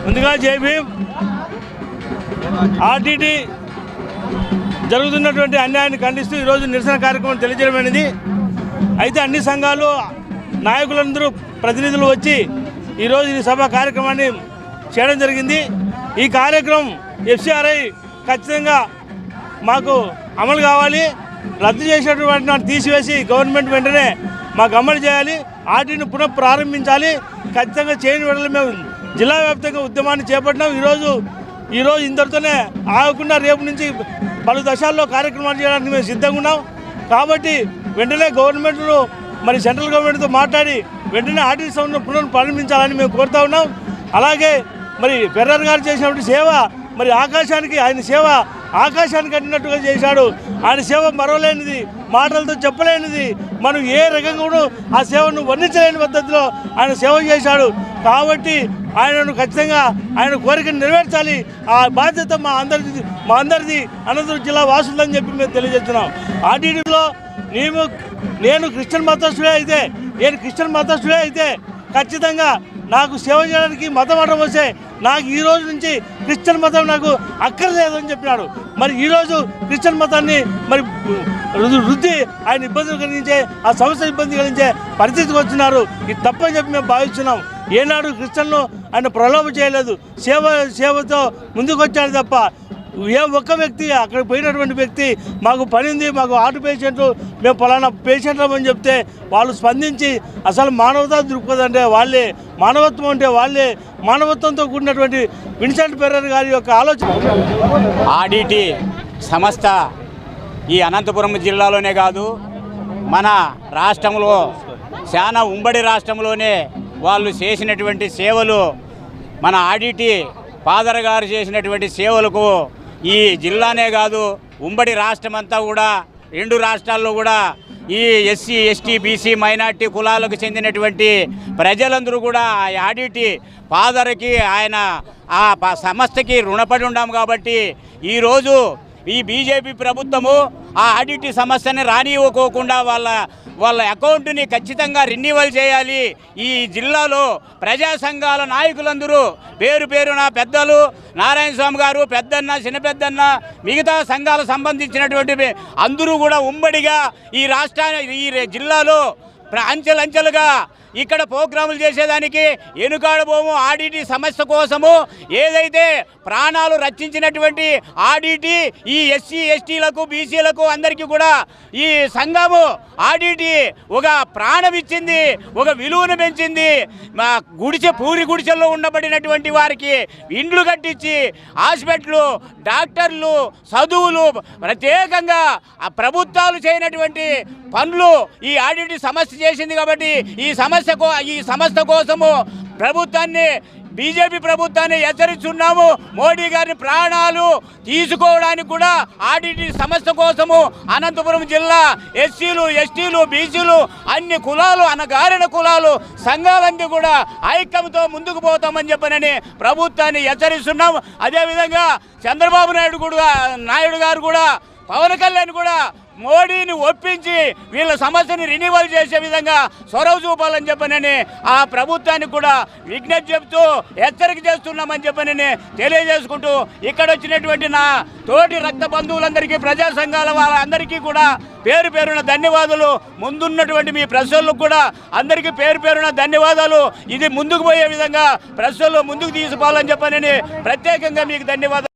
ముందుగా జై భీమ్. ఆర్టీటీ జరుగుతున్నటువంటి అన్యాయాన్ని ఖండిస్తూ ఈరోజు నిరసన కార్యక్రమం తెలియజేయమైనది. అయితే అన్ని సంఘాలు నాయకులందరూ ప్రతినిధులు వచ్చి ఈరోజు ఈ సభ కార్యక్రమాన్ని చేయడం జరిగింది. ఈ కార్యక్రమం ఎఫ్సిఆర్ఐ ఖచ్చితంగా మాకు అమలు కావాలి. రద్దు చేసేటువంటి తీసివేసి గవర్నమెంట్ వెంటనే మాకు అమలు చేయాలి. ఆర్టీని పునః ప్రారంభించాలి. ఖచ్చితంగా చేయని వెంటనే మేము జిల్లా వ్యాప్తంగా ఉద్యమాన్ని చేపట్టినాం. ఈరోజు ఇంతటితోనే ఆగకుండా రేపు నుంచి పలు దశల్లో కార్యక్రమాలు చేయడానికి మేము సిద్ధంగా ఉన్నాం. కాబట్టి వెంటనే గవర్నమెంట్ను మరి సెంట్రల్ గవర్నమెంట్తో మాట్లాడి వెంటనే ఆర్టీసీ సంస్థను పునః ప్రారంభించాలని మేము కోరుతా ఉన్నాం. అలాగే మరి ఫెర్రర్ గారు చేసినటువంటి సేవ మరి ఆయన సేవ ఆకాశానికి అంటినట్టుగా చేశాడు. ఆయన సేవ మరవలేనిది, మాటలతో చెప్పలేనిది, మనం ఏ రకంగా కూడా ఆ సేవను వర్ణించలేని పద్ధతిలో ఆయన సేవ చేశాడు. కాబట్టి ఆయనను ఖచ్చితంగా ఆయన కోరికను నెరవేర్చాలి. ఆ బాధ్యత మా అందరిది అనంతపురం జిల్లా వాసులని చెప్పి మేము తెలియజేస్తున్నాం. ఆర్టీడీలో నేను క్రిస్టియన్ మతస్థుడే అయితే ఖచ్చితంగా నాకు సేవ చేయడానికి మతం అడ్డం వస్తే నాకు ఈ రోజు నుంచి క్రిస్టియన్ మతం నాకు అక్కర్లేదని చెప్పినాడు. మరి ఈరోజు క్రిస్టియన్ మతాన్ని మరి వృద్ధి ఆయన ఇబ్బందులు కలిగించే ఆ సంస్థ ఇబ్బంది కలిగించే పరిస్థితికి వచ్చినారు. ఇది తప్పని చెప్పి మేము భావిస్తున్నాం. ఏనాడు క్రిస్టియన్లు ఆయన ప్రలోభ చేయలేదు. సేవతో ముందుకు వచ్చాడు తప్ప ఏ ఒక్క వ్యక్తి అక్కడికి పోయినటువంటి వ్యక్తి మాకు పని ఉంది, మాకు హార్ట్ పేషెంట్లు, మేము పలానా పేషెంట్లు అని చెప్తే వాళ్ళు స్పందించి అసలు మానవతా దృక్పథం అంటే వాళ్ళే, మానవత్వం అంటే వాళ్ళే, మానవత్వంతో కూడినటువంటి విన్సెంట్ ఫెర్రర్ గారి యొక్క ఆలోచన. ఆర్టీటీ సంస్థ ఈ అనంతపురం జిల్లాలోనే కాదు, మన రాష్ట్రంలో చాలా ఉమ్మడి రాష్ట్రంలోనే వాళ్ళు చేసినటువంటి సేవలు, మన ఆర్టీటీ ఫాదర్ గారు చేసినటువంటి సేవలకు ఈ జిల్లానే కాదు ఉమ్మడి రాష్ట్రం అంతా కూడా, రెండు రాష్ట్రాల్లో కూడా ఈ ఎస్సీ ఎస్టీ బీసీ మైనార్టీ కులాలకు చెందినటువంటి ప్రజలందరూ కూడా ఆ ఆర్టీటీ ఫాదర్కి ఆయన ఆ సంస్థకి రుణపడి ఉన్నాం. కాబట్టి ఈరోజు ఈ బీజేపీ ప్రభుత్వము ఆ ఆర్టీటీ సమస్యని రానివ్వకోకుండా వాళ్ళ అకౌంట్ని ఖచ్చితంగా రెన్యువల్ చేయాలి. ఈ జిల్లాలో ప్రజా సంఘాల నాయకులందరూ పేరున పెద్దలు, నారాయణ స్వామి గారు, పెద్దన్న, చిన్న పెద్దన్న, మిగతా సంఘాలకు సంబంధించినటువంటి అందరూ కూడా ఉమ్మడిగా ఈ జిల్లాలో అంచెలంచెలుగా ఇక్కడ ప్రోగ్రాములు చేసేదానికి ఎనుకాడబోము. ఆర్టీటీ సమస్య కోసము ఏదైతే ప్రాణాలు రక్షించినటువంటి ఆర్టీటీ ఈ ఎస్సీ ఎస్టీలకు బీసీలకు అందరికీ కూడా ఈ సంఘము ఆర్టీటీ ఒక ప్రాణం ఇచ్చింది, ఒక విలువను పెంచింది. మా పూరి గుడిసెల్లో ఉండబడినటువంటి వారికి ఇండ్లు కట్టించి హాస్పిటళ్ళు, డాక్టర్లు, చదువులు, ప్రత్యేకంగా ప్రభుత్వాలు చేయనటువంటి పనులు ఈ ఆర్టీటీ సమస్య చేసింది. కాబట్టి ఈ సమస్య కోసము బీజేపీ ప్రభుత్వాన్ని హెచ్చరిస్తున్నాము. మోడీ గారిని ప్రాణాలు తీసుకోవడానికి కూడా ఆర్టీటీ సమస్య కోసము అనంతపురం జిల్లా ఎస్సీలు, ఎస్టీలు, బీసీలు, అన్ని కులాలు, అణగారిన కులాలు, సంఘాలన్నీ కూడా ఐక్యంతో ముందుకు పోతామని చెప్పనని ప్రభుత్వాన్ని హెచ్చరిస్తున్నాం. అదేవిధంగా చంద్రబాబు నాయుడు గారు కూడా, పవన్ కళ్యాణ్ కూడా మోడీని ఒప్పించి వీళ్ళ సమస్యని రెన్యువల్ చేసే విధంగా చొరవ చూపాలని చెప్పనని ఆ ప్రభుత్వానికి కూడా విజ్ఞప్తి చెబుతూ హెచ్చరిక చేస్తున్నామని చెప్పనని తెలియజేసుకుంటూ ఇక్కడ వచ్చినటువంటి నా తోటి రక్త బంధువులందరికీ, ప్రజా సంఘాల వాళ్ళందరికీ కూడా పేరున ధన్యవాదాలు. ముందున్నటువంటి మీ ప్రెస్సులకు కూడా అందరికీ పేరున ధన్యవాదాలు. ఇది ముందుకు పోయే విధంగా ప్రెస్సులు ముందుకు తీసుకోవాలని చెప్పనని ప్రత్యేకంగా మీకు ధన్యవాదాలు.